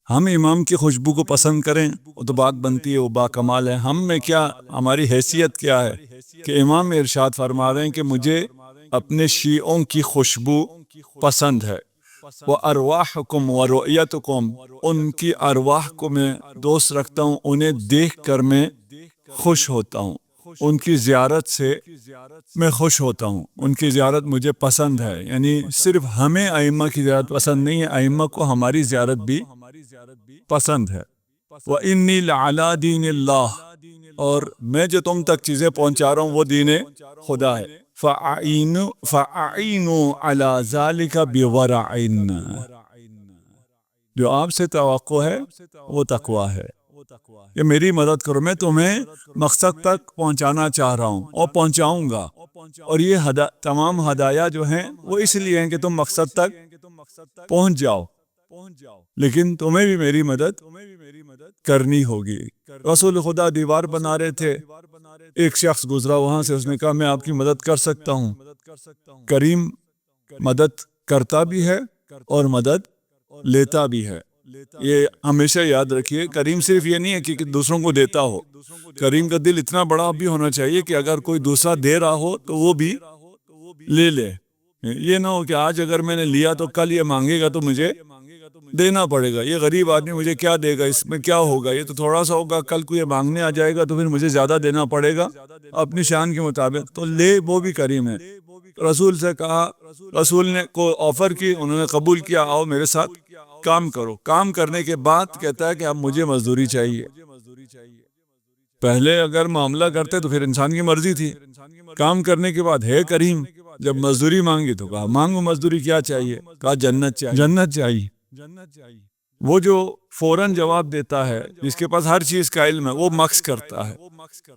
ہم امام کی خوشبو کو پسند کریں وہ تو بات بنتی ہے، وہ با کمال ہے۔ ہم میں کیا، ہماری حیثیت کیا ہے کہ امام ارشاد فرما رہے ہیں کہ مجھے اپنے شیعوں کی خوشبو پسند ہے، وہ ارواحکم و رؤیتکم، ان کی ارواح کو میں دوست رکھتا ہوں، انہیں دیکھ کر میں خوش ہوتا ہوں، ان کی زیارت سے میں خوش ہوتا ہوں، ان کی زیارت مجھے پسند ہے۔ یعنی صرف ہمیں ائمہ کی زیارت پسند نہیں ہے، ائمہ کو ہماری زیارت بھی پسند ہے۔ وَإِنِّي لَعَلَىٰ دِينِ اللَّهِ، اور میں جو تم تک چیزیں پہنچا رہا ہوں وہ دین خدا ہے۔ فَأَعِينُوا عَلَىٰ ذَلِكَ بِوَرَعٍ، جو آپ سے توقع ہے وہ تقویٰ ہے، کہ میری مدد کرو، میں تمہیں مقصد تک پہنچانا چاہ رہا ہوں اور پہنچاؤں گا۔ اور یہ تمام ہدایات جو ہیں وہ اس لیے ہیں کہ تم مقصد تک پہنچ جاؤ، لیکن تمہیں بھی میری مدد کرنی ہوگی۔ رسول خدا دیوار بنا رہے تھے، ایک شخص گزرا وہاں سے، اس نے کہا میں آپ کی مدد کر سکتا ہوں۔ کریم مدد کرتا بھی ہے اور مدد لیتا بھی ہے، یہ ہمیشہ یاد رکھیے۔ کریم صرف یہ نہیں ہے کہ دوسروں کو دیتا ہو، کریم کا دل اتنا بڑا بھی ہونا چاہیے کہ اگر کوئی دوسرا دے رہا ہو تو وہ بھی لے لے۔ یہ نہ ہو کہ آج اگر میں نے لیا تو کل یہ مانگے گا تو مجھے دینا پڑے گا، یہ غریب آدمی مجھے کیا دے گا، اس میں کیا ہوگا، یہ تو تھوڑا سا ہوگا، کل کو یہ مانگنے آ جائے گا تو پھر مجھے زیادہ دینا پڑے گا اپنی شان کے مطابق، تو لے، وہ بھی کریم ہے۔ رسول سے کہا، رسول نے کو آفر کی، انہوں نے قبول کیا، آؤ میرے ساتھ کام کرو۔ کام کرنے کے بعد کہتا ہے کہ اب مجھے مزدوری چاہیے۔ پہلے اگر معاملہ کرتے تو پھر انسان کی مرضی تھی، کام کرنے کے بعد ہے کریم، جب مزدوری مانگی تو کہا مانگو مزدوری، کیا چاہیے، کہا جنت چاہیے، جنت چاہیے۔ وہ جو فوراً جواب دیتا ہے، جس کے پاس ہر چیز کا علم ہے، وہ مکث کرتا ہے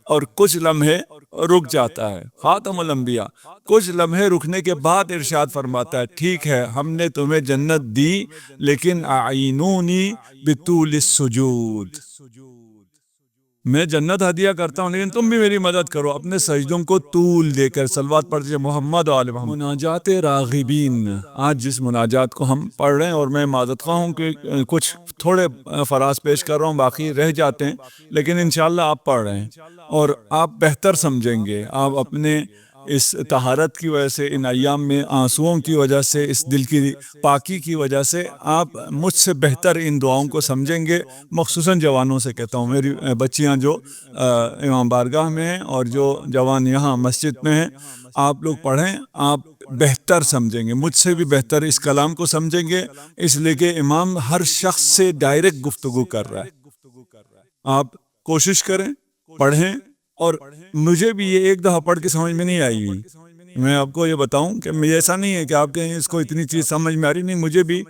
اور کچھ لمحے رک جاتا ہے، خاتم الانبیاء۔ کچھ لمحے رکنے کے بعد ارشاد فرماتا ہے ٹھیک ہے ہم نے تمہیں جنت دی، لیکن اعینونی بطول السجود، میں جنت ہدیہ کرتا ہوں لیکن تم بھی میری مدد کرو اپنے سجدوں کو طول دے کر۔ صلوات پڑھ دیجئے محمد و آل محمد۔ مناجات راغبین، آج جس مناجات کو ہم پڑھ رہے ہیں، اور میں معذرت خواہ ہوں کہ کچھ تھوڑے فراز پیش کر رہا ہوں، باقی رہ جاتے ہیں، لیکن انشاءاللہ آپ پڑھ رہے ہیں اور آپ بہتر سمجھیں گے۔ آپ اپنے اس طہارت کی وجہ سے، ان ایام میں آنسوؤں کی وجہ سے، اس دل کی پاکی کی وجہ سے آپ مجھ سے بہتر ان دعاؤں کو سمجھیں گے۔ مخصوصاً جوانوں سے کہتا ہوں، میری بچیاں جو امام بارگاہ میں ہیں اور جو جوان یہاں مسجد میں ہیں، آپ لوگ پڑھیں، آپ بہتر سمجھیں گے، مجھ سے بھی بہتر اس کلام کو سمجھیں گے، اس لیے کہ امام ہر شخص سے ڈائریکٹ گفتگو کر رہا ہے۔ آپ کوشش کریں، پڑھیں، اور مجھے بھی یہ ایک دفعہ پڑھ کے سمجھ میں نہیں آئی ہوئی، میں آپ کو یہ بتاؤں کہ ایسا نہیں ہے کہ آپ کہیں اس کو اتنی چیز سمجھ میں آ رہی، نہیں، مجھے بھی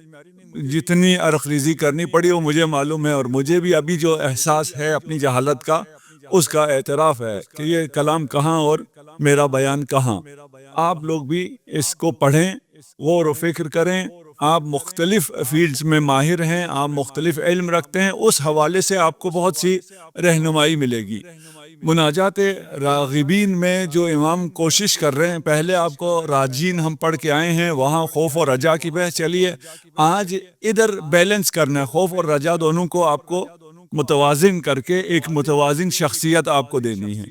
جتنی عرق ریزی کرنی پڑی وہ مجھے معلوم ہے، اور مجھے بھی ابھی جو احساس ہے اپنی جہالت کا، اس کا اعتراف ہے کہ یہ کلام کہاں اور میرا بیان کہاں۔ آپ لوگ بھی اس کو پڑھیں، غور و فکر کریں، آپ مختلف فیلڈز میں ماہر ہیں، آپ مختلف علم رکھتے ہیں، اس حوالے سے آپ کو بہت سی رہنمائی ملے گی۔ مناجات راغبین میں جو امام کوشش کر رہے ہیں، پہلے آپ کو راجین ہم پڑھ کے آئے ہیں، وہاں خوف اور رجا کی بحث چلی ہے، آج ادھر بیلنس کرنا ہے، خوف اور رجا دونوں کو آپ کو متوازن کر کے ایک متوازن شخصیت آپ کو دینی ہے۔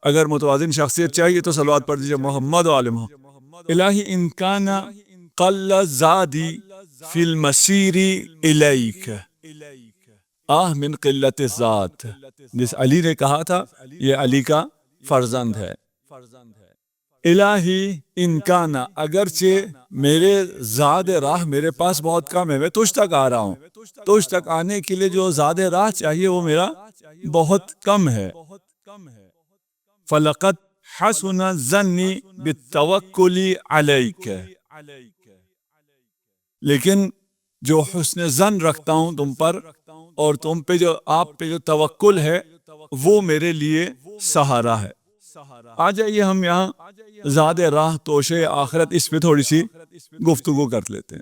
اگر متوازن شخصیت چاہیے تو صلوات پڑھ دیجئے محمد و آل محمد۔ الہی ان کان قل زادی فی المسیر الیک، آہ من قلت الذات، جس علی نے کہا تھا، یہ علی کا فرزند ہے۔ الہی ان کانا، اگرچہ میرے زاد راہ میرے پاس بہت کم ہے، میں تجھ تک آ رہا ہوں، تجھ تک آنے کے لیے جو زاد راہ چاہیے وہ میرا بہت کم ہے۔ فَلَقَدْ حَسُنَ ظَنِّي بِالتَّوَكُّلِ عَلَيْكَ، لیکن جو حسن ظن رکھتا ہوں تم پر، اور تم پہ جو، آپ پہ جو توکل ہے، وہ میرے لیے سہارا ہے۔ آ جائیے ہم یہاں زاد راہ توشے آخرت، اس پہ تھوڑی سی گفتگو کر لیتے ہیں۔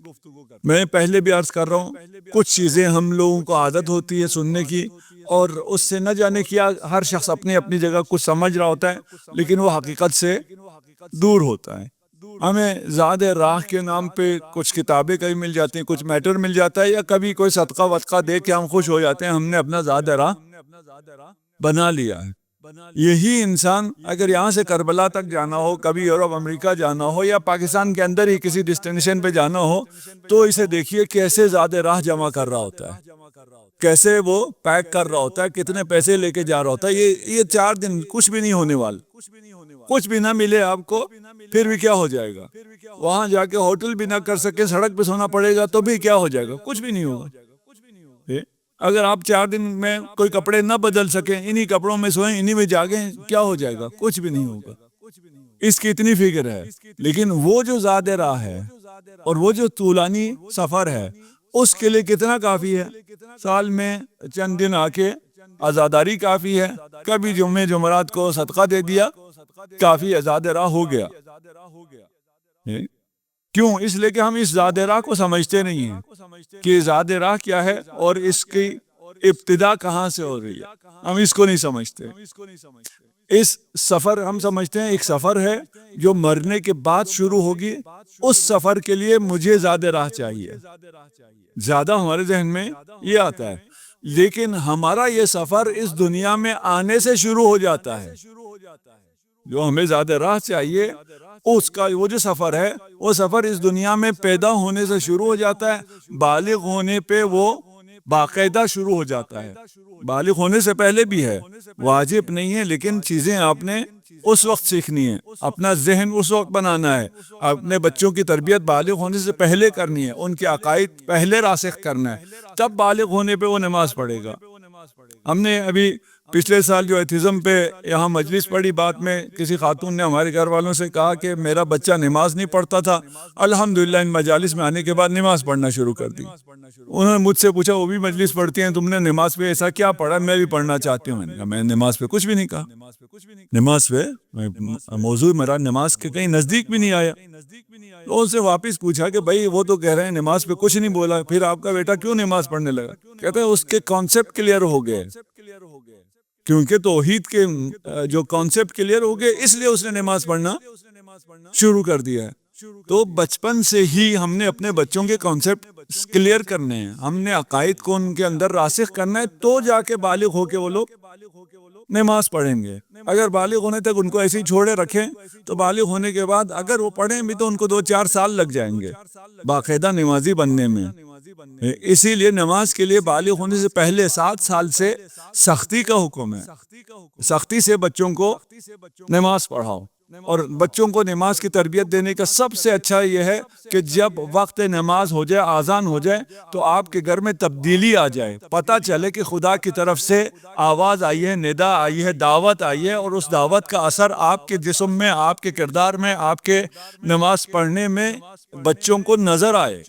میں پہلے بھی عرض کر رہا ہوں، کچھ چیزیں ہم لوگوں کو عادت ہوتی ہے سننے کی، اور اس سے نہ جانے کیا، ہر شخص اپنی اپنی جگہ کچھ سمجھ رہا ہوتا ہے، لیکن وہ حقیقت سے دور ہوتا ہے۔ ہمیں ذات راہ کے نام پہ کچھ کتابیں کہیں مل جاتی ہیں، کچھ میٹر مل جاتا ہے، یا کبھی کوئی صدقہ وطقہ دے کے ہم خوش ہو جاتے ہیں، ہم نے اپنا ذات راہ بنا لیا ہے۔ یہی انسان اگر یہاں سے کربلا تک جانا ہو، کبھی یورپ امریکہ جانا ہو، یا پاکستان کے اندر ہی کسی ڈیسٹینیشن پہ جانا ہو، تو اسے دیکھیے کیسے ذات راہ جمع کر رہا ہوتا ہے، کیسے وہ پیک کر رہا ہوتا ہے، کتنے پیسے لے کے جا رہا ہوتا ہے۔ یہ 4 دن کچھ بھی نہیں ہونے والا، کچھ بھی نہ ملے آپ کو پھر بھی کیا ہو جائے گا، وہاں جا کے ہوٹل بھی نہ کر سکے، سڑک پہ سونا پڑے گا تو بھی کیا ہو جائے گا، کچھ بھی نہیں ہوگا۔ اگر آپ 4 دن میں کوئی کپڑے نہ بدل سکیں، انہی کپڑوں میں سوئیں، انہی میں جاگیں، کیا ہو جائے گا، کچھ بھی نہیں ہوگا۔ اس کی اتنی فکر ہے، لیکن وہ جو ذات راہ ہے اور وہ جو طولانی سفر ہے، اس کے لیے کتنا کافی ہے؟ سال میں چند دن آ کے عزاداری کافی ہے، کبھی جمعے جمعرات کو صدقہ دے دیا، کافی ذات راہ ہو گیا۔ کیوں؟ اس لیے کہ ہم اس ذات راہ کو سمجھتے نہیں ہیں کہ ذات راہ کیا ہے اور اس کی ابتدا کہاں سے ہو رہی ہے، ہم اس کو نہیں سمجھتے۔ اس سفر ہم سمجھتے ہیں ایک سفر ہے جو مرنے کے بعد شروع ہوگی، اس سفر کے لیے مجھے ذات راہ چاہیے، زیادہ ہمارے ذہن میں یہ آتا ہے۔ لیکن ہمارا یہ سفر اس دنیا میں آنے سے شروع ہو جاتا ہے۔ جو ہمیں ذات راہ چاہیے، اس کا وہ جو سفر ہے، وہ سفر اس دنیا میں پیدا ہونے سے شروع ہو جاتا ہے، بالغ ہونے پہ وہ باقاعدہ شروع ہو جاتا ہے۔ بالغ ہونے سے پہلے بھی ہے، واجب نہیں ہے، لیکن چیزیں آپ نے اس وقت سیکھنی ہے، اپنا ذہن اس وقت بنانا ہے، اپنے بچوں کی تربیت بالغ ہونے سے پہلے کرنی ہے، ان کے عقائد پہلے راسخ کرنا ہے، تب بالغ ہونے پہ وہ نماز پڑھے گا۔ ہم نے ابھی پچھلے سال جو ایتھزم پہ یہاں مجلس پڑھی، بات میں کسی خاتون نے ہمارے گھر والوں سے کہا کہ میرا بچہ نماز نہیں پڑھتا تھا، الحمدللہ ان مجالس میں آنے کے بعد نماز پڑھنا شروع کر دی۔ انہوں نے مجھ سے پوچھا وہ بھی مجلس پڑھتی ہیں، تم نے نماز پہ ایسا کیا پڑھا؟ میں بھی پڑھنا چاہتی ہوں۔ میں نے نماز پہ کچھ بھی نہیں کہا، نماز پہ موضوع میرا نماز کے کہیں نزدیک بھی نہیں آیا۔ تو ان سے واپس پوچھا کہ بھائی وہ تو کہہ رہے ہیں نماز پہ کچھ نہیں بولا، پھر آپ کا بیٹا کیوں نماز پڑھنے لگا؟ کہتے ہیں اس کے کانسیپٹ کلیئر ہو گئے، کیونکہ توحید کے جو کانسیپٹ کلیئر ہو گئے، اس لیے اس نے نماز پڑھنا شروع کر دیا ہے۔ تو بچپن سے ہی ہم نے اپنے بچوں کے کانسیپٹ کلیئر کرنے ہیں، ہم نے عقائد کو ان کے اندر راسخ کرنا ہے، تو جا کے بالغ ہو کے وہ لوگ نماز پڑھیں گے۔ اگر بالغ ہونے تک ان کو ایسے ہی چھوڑے رکھیں تو بالغ ہونے کے بعد اگر وہ پڑھیں بھی تو ان کو 2-4 سال لگ جائیں گے باقاعدہ نمازی بننے میں۔ اسی لیے نماز کے لیے بالغ ہونے سے پہلے 7 سال سے سختی کا حکم ہے، سختی سے بچوں کو نماز پڑھاؤ۔ اور بچوں کو نماز کی تربیت دینے کا سب سے اچھا یہ ہے کہ جب وقت نماز ہو جائے، آذان ہو جائے، تو آپ کے گھر میں تبدیلی آ جائے، پتہ چلے کہ خدا کی طرف سے آواز آئی ہے، ندا آئی ہے، دعوت آئی ہے، اور اس دعوت کا اثر آپ کے جسم میں، آپ کے کردار میں، آپ کے نماز پڑھنے میں بچوں کو نظر آئے۔